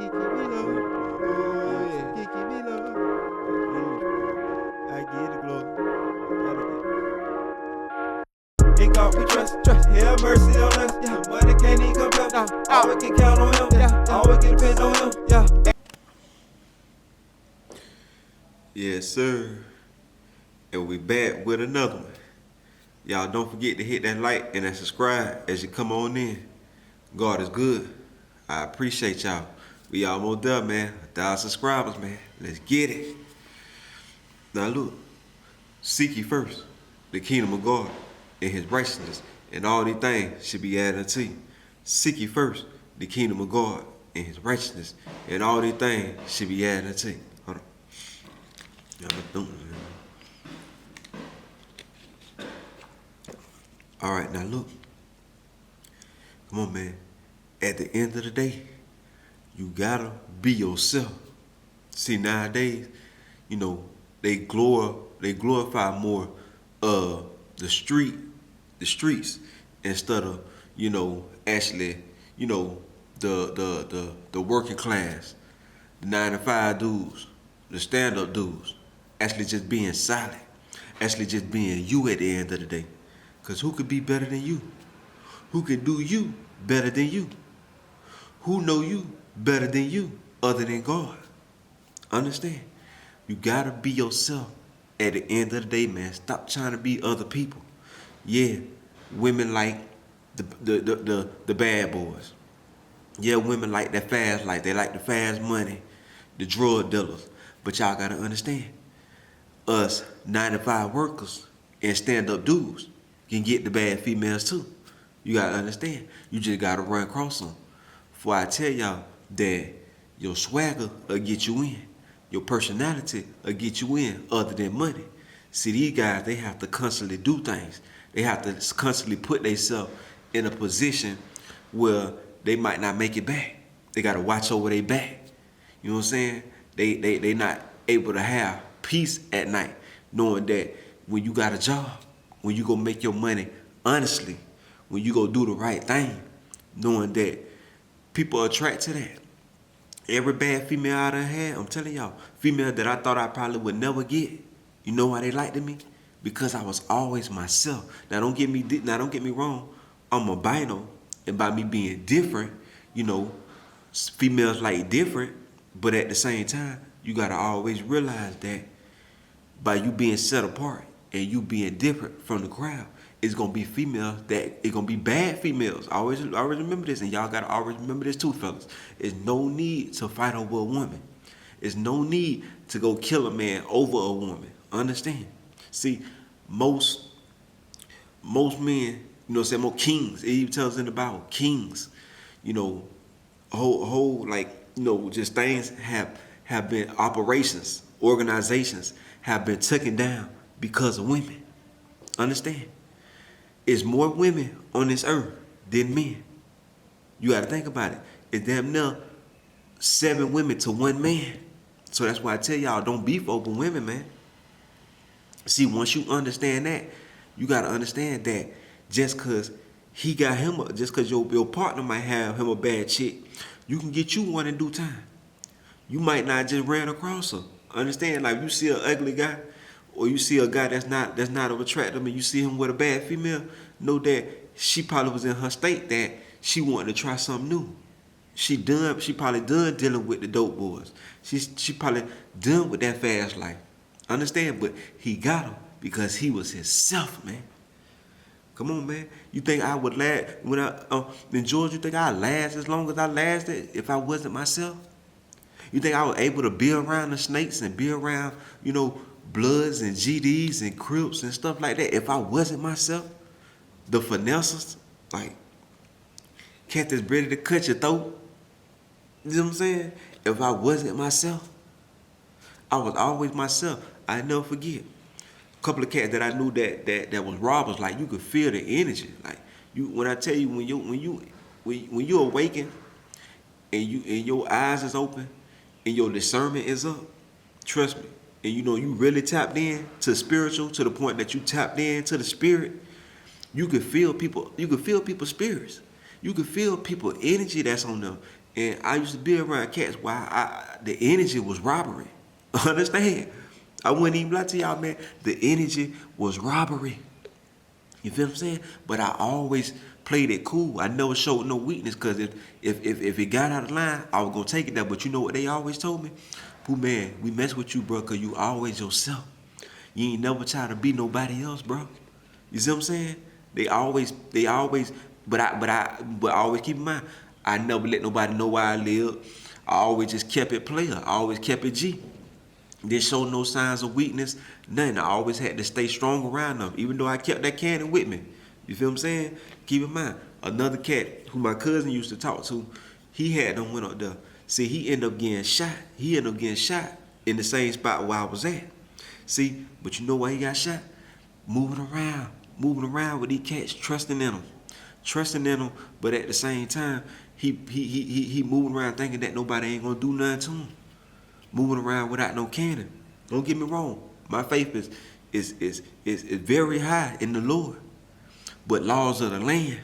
me low. Oh yeah, keep me low. I get the glory. I gotta get. In God we trust. Have mercy on us. Yeah, money can't even compare. Nah, always can count on Him. Yeah, always can depend on Him. Yeah. Yes, sir. And we back with another one. Y'all don't forget to hit that like and that subscribe as you come on in. God is good. I appreciate y'all. We almost there, man. 1,000 subscribers, man. Let's get it. Now look, seek ye first the kingdom of God and His righteousness, and all these things should be added unto you. Seek ye first the kingdom of God and His righteousness, and all these things should be added unto you. Hold on. All right, now look. Come on, man. At the end of the day, you gotta be yourself. See, nowadays, you know, they glorify more the streets instead of, actually, the working class, the 9 to 5 dudes, the stand-up dudes, actually just being silent, actually just being you at the end of the day. Cause who could be better than you? Who can do you better than you? Who know you better than you other than God? Understand? You gotta be yourself at the end of the day, man. Stop trying to be other people. Yeah, women like the bad boys. Yeah, women like that fast life. They like the fast money, the drug dealers. But y'all gotta understand, us 9 to 5 workers and stand-up dudes can get the bad females too. You gotta understand. You just gotta run across them. Before I tell y'all that your swagger will get you in. Your personality will get you in other than money. See, these guys, they have to constantly do things. They have to constantly put themselves in a position where they might not make it back. They gotta watch over their back. You know what I'm saying? They not able to have peace at night, knowing that when you got a job, when you go make your money honestly, when you go do the right thing, knowing that people attract to that. Every bad female I done had, I'm telling y'all, female that I thought I probably would never get. You know why they liked me? Because I was always myself. Now don't get me wrong. I'm albino, and by me being different, females like different. But at the same time, you gotta always realize that by you being set apart and you being different from the crowd, it's gonna be females that it's gonna be bad females. Always remember this, and y'all gotta always remember this too, fellas. There's no need to fight over a woman. There's no need to go kill a man over a woman. Understand? See, most men, more kings. It even tells in the Bible, kings, whole just things have been operations, organizations have been taken down because of women. Understand? It's more women on this earth than men. You got to think about it. It's damn near 7 women to 1 man. So that's why I tell y'all, don't beef over women, man. See, once you understand that, you got to understand that just because your partner might have him a bad chick, you can get you one in due time. You might not just ran across her. Understand? Like you see an ugly guy, or you see a guy that's not of attractive, and you see him with a bad female, know that she probably was in her state that she wanted to try something new. She probably done dealing with the dope boys. She probably done with that fast life. Understand? But he got him because he was himself, man. Come on, man. You think I would last when in Georgia? You think I'd last as long as I lasted if I wasn't myself? You think I was able to be around the snakes and be around, Bloods and GDs and Crips and stuff like that if I wasn't myself? The finessers, like, cat that's ready to cut your throat. You know what I'm saying? If I wasn't myself, I was always myself. I never forget. A couple of cats that I knew that was robbers, like you could feel the energy. Like when I tell you when you awaken and your eyes is open and your discernment is up, trust me. And you really tapped in to spiritual to the point that you tapped in to the spirit, you could feel people's spirits. You can feel people energy that's on them. And I used to be around cats where the energy was robbery. Understand? I wouldn't even lie to y'all, man. The energy was robbery. You feel what I'm saying? But I always played it cool. I never showed no weakness, because if it got out of line, I was gonna take it there. But you know what they always told me? Pooh, man, we mess with you, bro, cause you always yourself. You ain't never try to be nobody else, bro. You see what I'm saying? They always, but I always keep in mind, I never let nobody know where I live. I always just kept it player. I always kept it G. Didn't show no signs of weakness, nothing. I always had to stay strong around them, even though I kept that cannon with me. You feel what I'm saying? Keep in mind, another cat who my cousin used to talk to, he had them went up there. See, he ended up getting shot. He ended up getting shot in the same spot where I was at. See, but you know why he got shot? Moving around with these cats, trusting in them, but at the same time, he moving around thinking that nobody ain't gonna do nothing to him. Moving around without no cannon. Don't get me wrong. My faith is very high in the Lord. But laws of the land.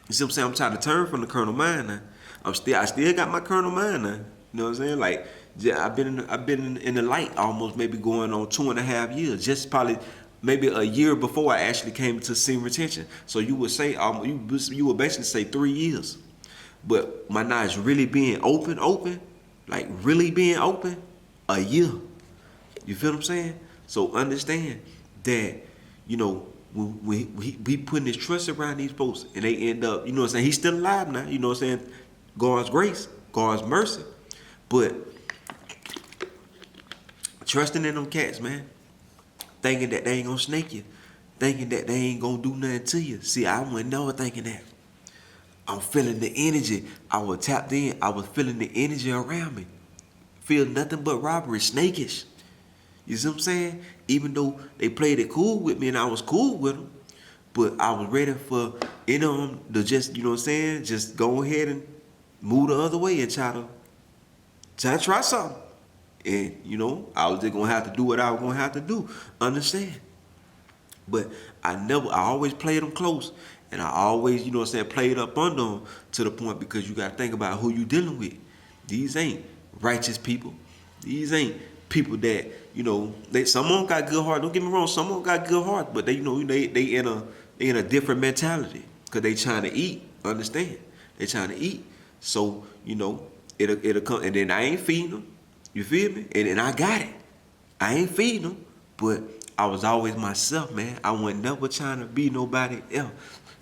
You see what I'm saying? I'm trying to turn from the carnal mind now. I still got my carnal mind now. You know what I'm saying? Like, yeah, I've been in the light almost maybe going on 2.5 years. Just probably maybe a year before I actually came to semen retention. So you would say you would basically say 3 years. But my knowledge really being open, like really being open, a year. You feel what I'm saying? So understand that, you know, when we putting his trust around these folks and they end up, you know what I'm saying, he's still alive now, you know what I'm saying? God's grace, God's mercy. But trusting in them cats, man, thinking that they ain't gonna snake you, thinking that they ain't gonna do nothing to you. See, I wasn't never thinking that. I'm feeling the energy. I was tapped in. I was feeling the energy around me. Feel nothing but robbery, snakish. You see what I'm saying? Even though they played it cool with me and I was cool with them, but I was ready for them to just, you know what I'm saying, just go ahead and move the other way and try to try something. And, you know, I was just going to have to do what I was going to have to do. Understand? But I always played them close. And I always, you know what I'm saying, played up under them to the point, because you got to think about who you dealing with. These ain't righteous people. These ain't people that, you know, some of them got good heart. Don't get me wrong, some of them got good heart, but they, you know, they in a different mentality, because they trying to eat. Understand? They trying to eat. So, you know, it'll come, and then I ain't feeding them. You feel me? And I got it. I ain't feeding them, but I was always myself, man. I wasn't never trying to be nobody else.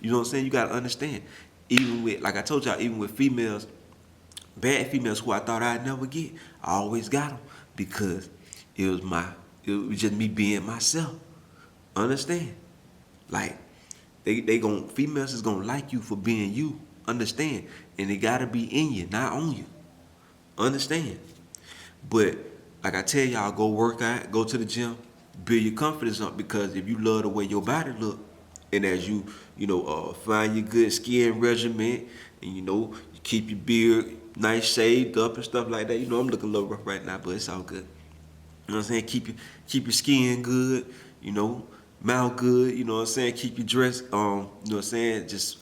You know what I'm saying? You got to understand. Even with, like I told y'all, even with females, bad females who I thought I'd never get, I always got them, because it was just me being myself. Understand? Like, females is gonna like you for being you. Understand? And it gotta be in you, not on you. Understand? But like I tell y'all, go work out, go to the gym, build your confidence up, because if you love the way your body look, and as you find your good skin regimen, and you keep your beard nice shaved up and stuff like that. You know, I'm looking a little rough right now, but it's all good. You know what I'm saying? Keep your skin good, mouth good, you know what I'm saying? Keep your dress, you know what I'm saying? Just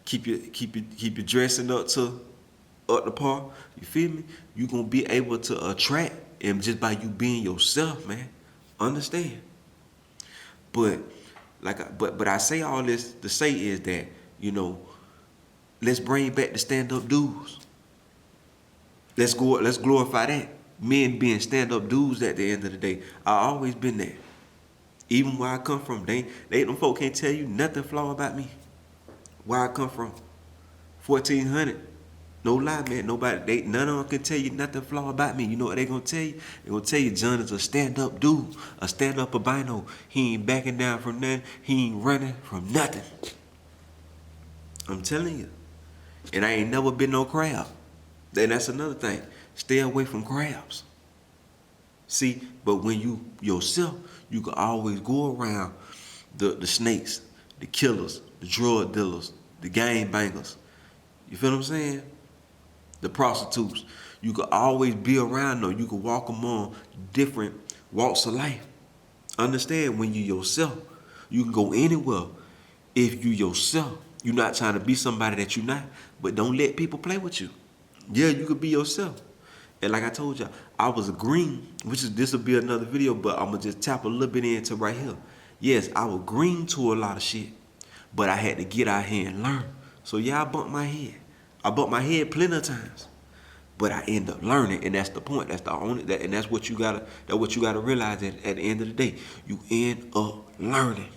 keep your dressing up the par. You feel me? You gonna be able to attract, and just by you being yourself, man. Understand? But I say all this to say is that, let's bring back the stand-up dudes. Let's glorify that. Men being stand-up dudes at the end of the day. I always been there. Even where I come from, them folk can't tell you nothing flaw about me. Where I come from. 1400. No lie, man. None of them can tell you nothing flaw about me. You know what they gonna tell you? They gonna tell you John is a stand-up dude, a stand-up albino. He ain't backing down from nothing. He ain't running from nothing. I'm telling you. And I ain't never been no crab. And that's another thing. Stay away from crabs. See, but when you yourself, you can always go around the snakes, the killers, the drug dealers, the gang bangers. You feel what I'm saying? The prostitutes. You can always be around them. You can walk among different walks of life. Understand, when you yourself, you can go anywhere if you yourself. You're not trying to be somebody that you're not, but don't let people play with you. Yeah, you could be yourself. And like I told y'all, I was green, this will be another video, but I'm gonna just tap a little bit into right here. Yes, I was green to a lot of shit, but I had to get out here and learn. So yeah, I bumped my head. I bumped my head plenty of times, but I end up learning, and that's the point. That's the only that, and that's what you gotta realize at the end of the day. You end up learning.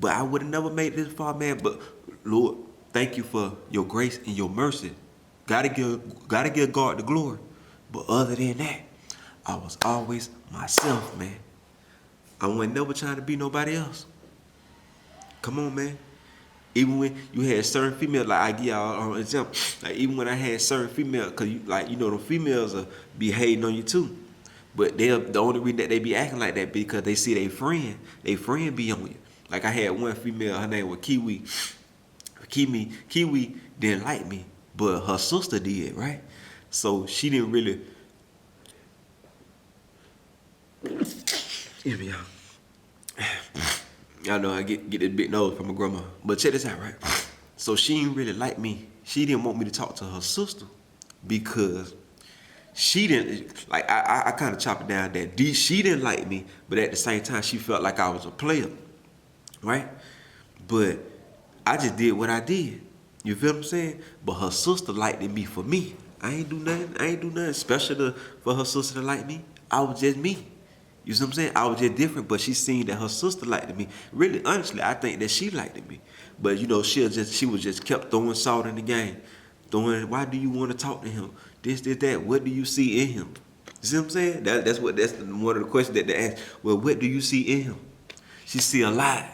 But I would have never made it this far, man. But Lord, thank you for your grace and your mercy. Gotta give God the glory. But other than that, I was always myself, man. I wasn't never trying to be nobody else. Come on, man. Even when you had certain females, like I give y'all an example, like even when I had certain females, cause the females will be hating on you too. But the only reason that they be acting like that because they see their friend be on you. Like I had one female, her name was Kiwi. Kiwi didn't like me, but her sister did, right? So she didn't really. Excuse me, y'all. Y'all know I get this big nose from my grandma. But check this out, right? So she didn't really like me. She didn't want me to talk to her sister because she didn't, like, I kind of chop it down that she didn't like me, but at the same time, she felt like I was a player, right? But I just did what I did. You feel what I'm saying? But her sister liked me for me. I ain't do nothing special for her sister to like me. I was just me. You see what I'm saying? I was just different, but she seen that her sister liked me. Really, honestly, I think that she liked me. But she was just kept throwing salt in the game. Why do you want to talk to him? This, that. What do you see in him? You see what I'm saying? That's one of the questions that they ask. Well, what do you see in him? She see a lot.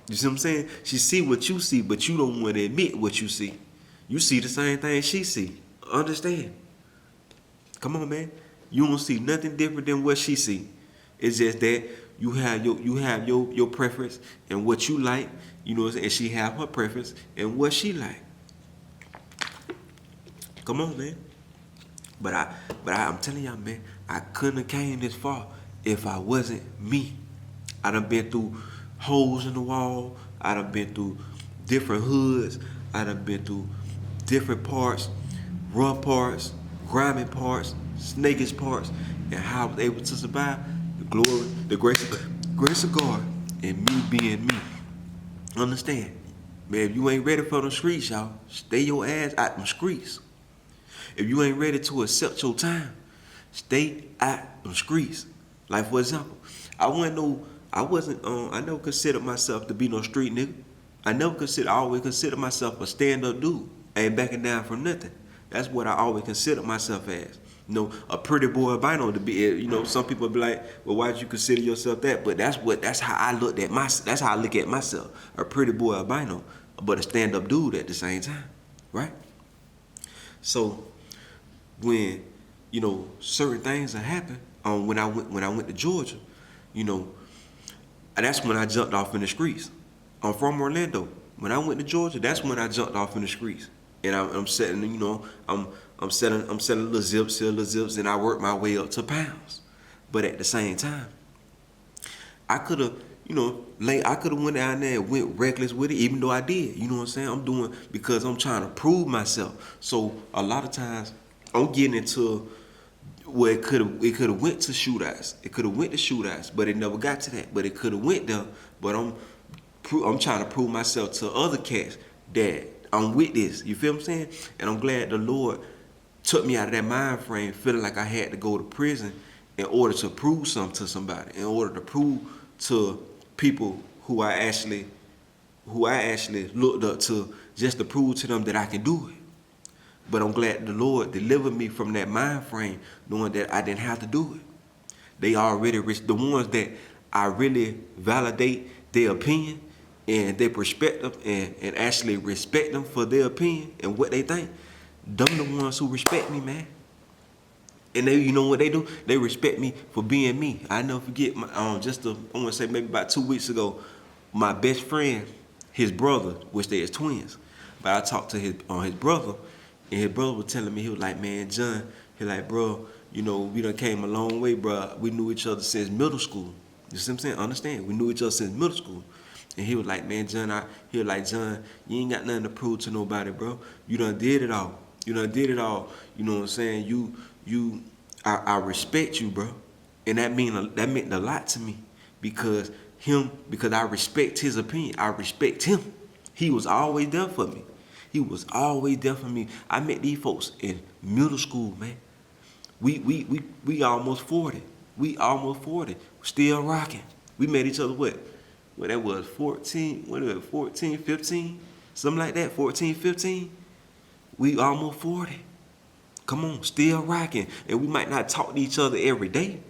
You see what I'm saying? She see what you see, but you don't want to admit what you see. You see the same thing she see. Understand? Come on, man. You don't see nothing different than what she see. It's just that you have your preference and what you like, you know what I'm saying? And she have her preference and what she like. Come on, man. But I'm telling y'all, man, I couldn't have came this far if I wasn't me. I done been through holes in the wall. I done been through different hoods. I done been through different parts, rough parts, grimy parts, snakish parts, and how I was able to survive. The glory, the grace of God, and me being me. Understand? Man, if you ain't ready for them streets, y'all, stay your ass out them streets. If you ain't ready to accept your time, stay out them streets. Like, for example, I never considered myself to be no street nigga. I always considered myself a stand-up dude. Ain't backing down from nothing. That's what I always considered myself as. You know, a pretty boy albino to be. You know, some people be like, well, why did you consider yourself that? But that's how I look at myself. A pretty boy albino, but a stand-up dude at the same time, right? So when, you know, certain things have happened, when I went to Georgia, you know, that's when I jumped off in the streets. I'm from Orlando. When I went to Georgia, that's when I jumped off in the streets. And I'm setting, you know, I'm selling little zips, and I work my way up to pounds. But at the same time, I could have, you know, I could have went down there and went reckless with it, even though I did. You know what I'm saying? I'm doing because I'm trying to prove myself. So a lot of times I'm getting into where it could have went to shootouts. It could have went to shootouts, but it never got to that. But it could have went there. But I'm trying to prove myself to other cats that I'm with this. You feel what I'm saying? And I'm glad the Lord took me out of that mind frame, feeling like I had to go to prison in order to prove something to somebody, in order to prove to people who I actually looked up to, just to prove to them that I can do it. But I'm glad the Lord delivered me from that mind frame, knowing that I didn't have to do it. They already, the ones that I really validate their opinion and their perspective and actually respect them for their opinion and what they think, them the ones who respect me, man. And they, you know what they do? They respect me for being me. I never forget, I want to say maybe about 2 weeks ago, my best friend, his brother, which they is twins, but I talked to his brother, and his brother was telling me, he was like, man, John, he like, bro, you know, we done came a long way, bro. We knew each other since middle school. You see what I'm saying? Understand? We knew each other since middle school. And he was like, man, he was like, John, you ain't got nothing to prove to nobody, bro. You done did it all. You done did it all. You know what I'm saying? I respect you, bro. And that meant a lot to me because I respect his opinion. I respect him. He was always there for me. He was always there for me. I met these folks in middle school, man. We almost 40. We almost 40. Still rocking. We met each other what that was 14, what was it, 14, 15? Something like that, 14, 15. We almost 40. Come on, still rocking. And we might not talk to each other every day,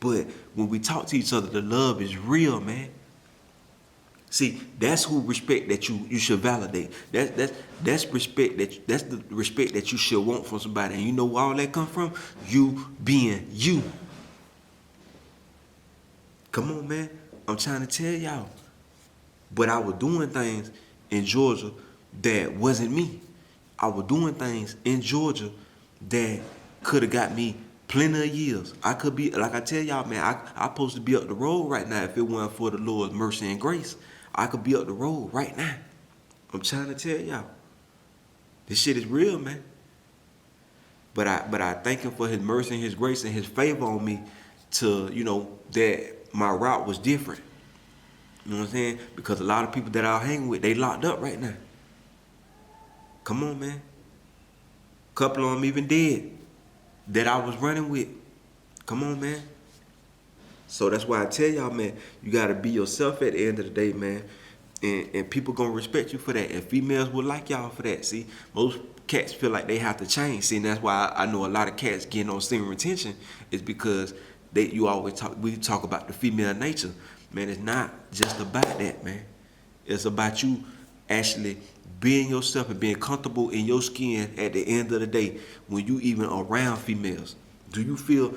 but when we talk to each other, the love is real, man. See, that's who respect that you should validate. That's respect that's the respect that you should want from somebody. And you know where all that come from? You being you. Come on, man. I'm trying to tell y'all. But I was doing things in Georgia that wasn't me. I was doing things in Georgia that could have got me plenty of years. I could be, like I tell y'all, man, I supposed to be up the road right now if it weren't for the Lord's mercy and grace. I could be up the road right now. I'm trying to tell y'all. This shit is real, man. But I thank him for his mercy and his grace and his favor on me to, you know, that my route was different. You know what I'm saying? Because a lot of people that I hang with, they locked up right now. Come on, man. A couple of them even dead that I was running with. Come on, man. So that's why I tell y'all, man, you got to be yourself at the end of the day, man. And people going to respect you for that. And females will like y'all for that. See, most cats feel like they have to change. See, and that's why I know a lot of cats getting on semen retention is because we talk about the female nature. Man, it's not just about that, man. It's about you actually being yourself and being comfortable in your skin at the end of the day when you even around females. Do you feel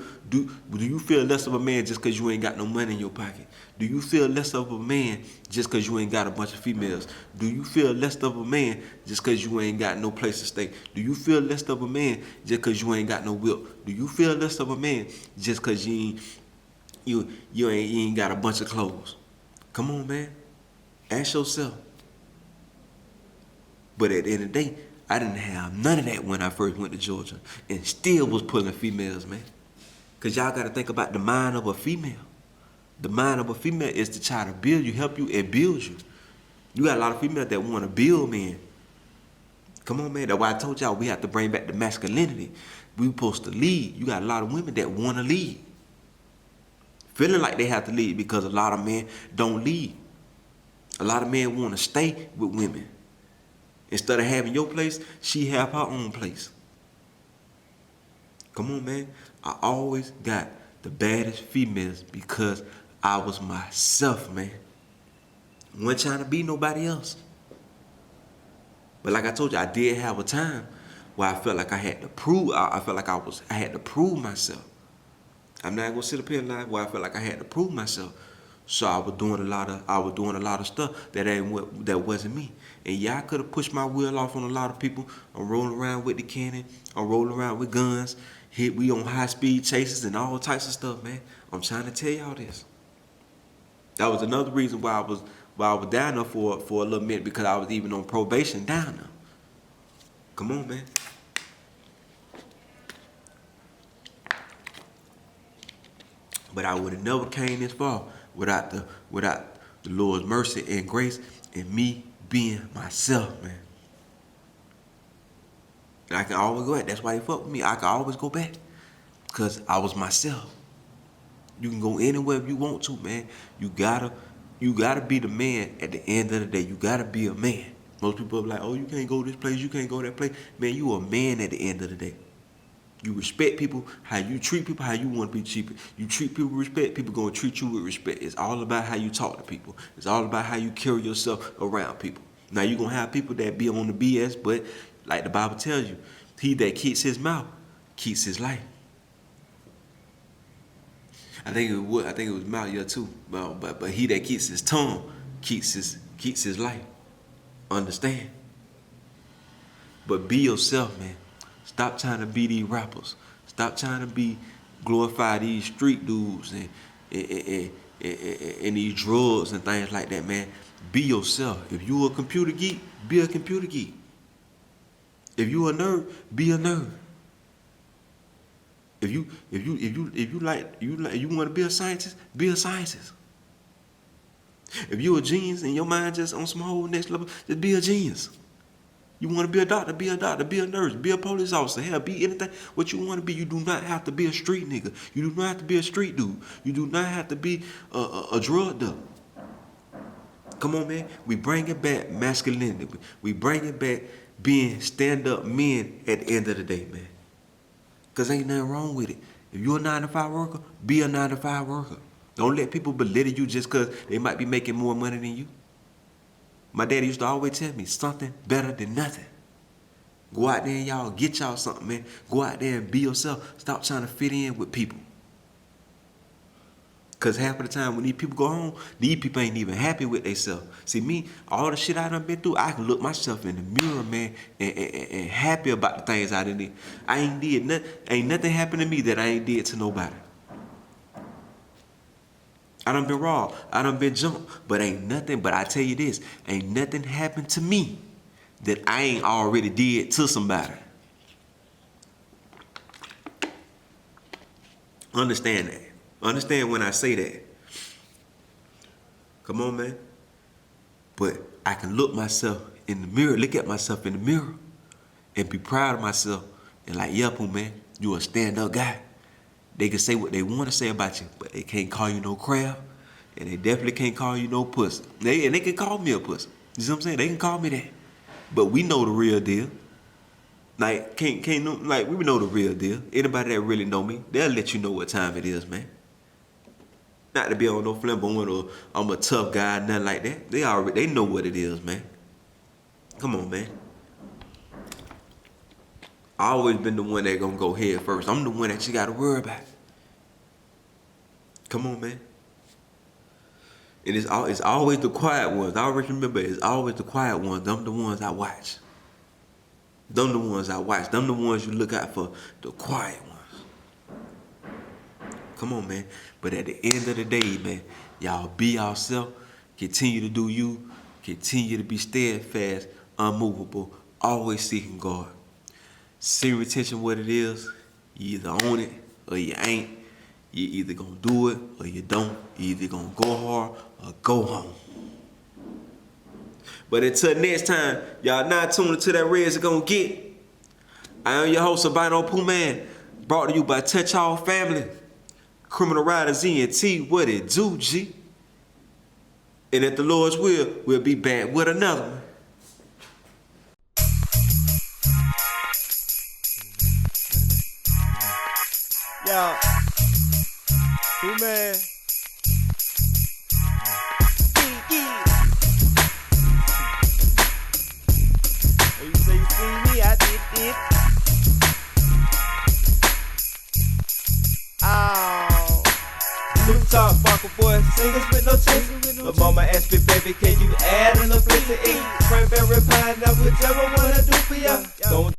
less of a man just because you ain't got no money in your pocket? Do you feel less of a man just because you ain't got a bunch of females? Do you feel less of a man just because you ain't got no place to stay? Do you feel less of a man just because you ain't got no whip? Do you feel less of a man just because you ain't got a bunch of clothes? Come on, man. Ask yourself. But at the end of the day, I didn't have none of that when I first went to Georgia and still was pulling females, man. Because y'all got to think about the mind of a female. The mind of a female is to try to build you, help you, and build you. You got a lot of females that want to build men. Come on, man. That's why I told y'all we have to bring back the masculinity. We supposed to lead. You got a lot of women that want to lead. Feeling like they have to lead because a lot of men don't lead. A lot of men want to stay with women. Instead of having your place, she have her own place. Come on, man. I always got the baddest females because I was myself, man. Wasn't trying to be nobody else. But like I told you, I did have a time where I felt like I had to prove. I felt like I had to prove myself. I'm not gonna sit up here and lie where I felt like I had to prove myself. So I was doing a lot of stuff that wasn't me. And yeah, I could have pushed my wheel off on a lot of people. I'm rolling around with the cannon. I'm rolling around with guns. We on high speed chases and all types of stuff, man. I'm trying to tell y'all this. That was another reason why I was down there for a little minute, because I was even on probation down there. Come on, man. But I would have never came this far without the Lord's mercy and grace and me being myself, man. And I can always go back. That's why he fuck with me. I can always go back because I was myself. You can go anywhere you want to, man. You gotta be the man at the end of the day. You gotta be a man. Most people are like, oh, you can't go this place, you can't go that place. Man, you a man at the end of the day. You respect people, how you treat people, how you want to be treated. You treat people with respect, people going to treat you with respect. It's all about how you talk to people. It's all about how you carry yourself around people. Now, you're going to have people that be on the BS, but like the Bible tells you, he that keeps his mouth keeps his life. I think it was mouth, yeah, too. But he that keeps his tongue keeps his life. Understand? But be yourself, man. Stop trying to be these rappers. Stop trying to glorify these street dudes and these drugs and things like that, man. Be yourself. If you a computer geek, be a computer geek. If you a nerd, be a nerd. If you want to be a scientist, be a scientist. If you a genius and your mind just on some whole next level, just be a genius. You want to be a doctor, be a doctor, be a nurse, be a police officer, hell, be anything what you want to be. You do not have to be a street nigga. You do not have to be a street dude. You do not have to be a drug dealer. Come on, man. We bring it back masculinity. We bring it back being stand-up men at the end of the day, man. Because ain't nothing wrong with it. If you're a 9-to-5 worker, be a 9-to-5 worker. Don't let people belittle you just because they might be making more money than you. My daddy used to always tell me, something better than nothing. Go out there and y'all get y'all something, man. Go out there and be yourself. Stop trying to fit in with people. Because half of the time when these people go home, these people ain't even happy with themselves. See, me, all the shit I done been through, I can look myself in the mirror, man, and happy about the things I done did. I ain't did nothing. Ain't nothing happened to me that I ain't did to nobody. I done been robbed. I done been jumped. But ain't nothing, but I tell you this, ain't nothing happened to me that I ain't already did to somebody. Understand that. Understand when I say that. Come on, man. But I can look myself in the mirror, look at myself in the mirror, and be proud of myself. And like, yeah, Pooh, man, you a stand-up guy. They can say what they want to say about you, but they can't call you no crab, and they definitely can't call you no pussy. And they can call me a pussy. You see what I'm saying? They can call me that. But we know the real deal. Like, like we know the real deal. Anybody that really know me, they'll let you know what time it is, man. Not to be on no flamboyant or I'm a tough guy, nothing like that. They know what it is, man. Come on, man. I always been the one that gonna go head first. I'm the one that you gotta worry about. Come on, man. And it's always the quiet ones. I always remember it's always the quiet ones. Them the ones I watch. Them the ones I watch. Them the ones you look out for, the quiet ones. Come on, man. But at the end of the day, man, y'all be yourself. Continue to do you. Continue to be steadfast, unmovable, always seeking God. Sin retention, what it is, you either own it or you ain't. You either gonna do it or you don't. You either gonna go hard or go home. But until next time, y'all not tuned to that Reds are gonna get. I am your host, Albino Pooh Man, brought to you by Touch All Family, Criminal Riders ENT, what it do, G? And at the Lord's will, we'll be back with another one. Yo, Pooh Man. Oh, you say you see me, I did it. Oh, New Talk, Barker boy, singles with no chase. But mama asked me, baby, can you add a little bit to eat? Cranberry pie, now whichever one I do for ya. Don't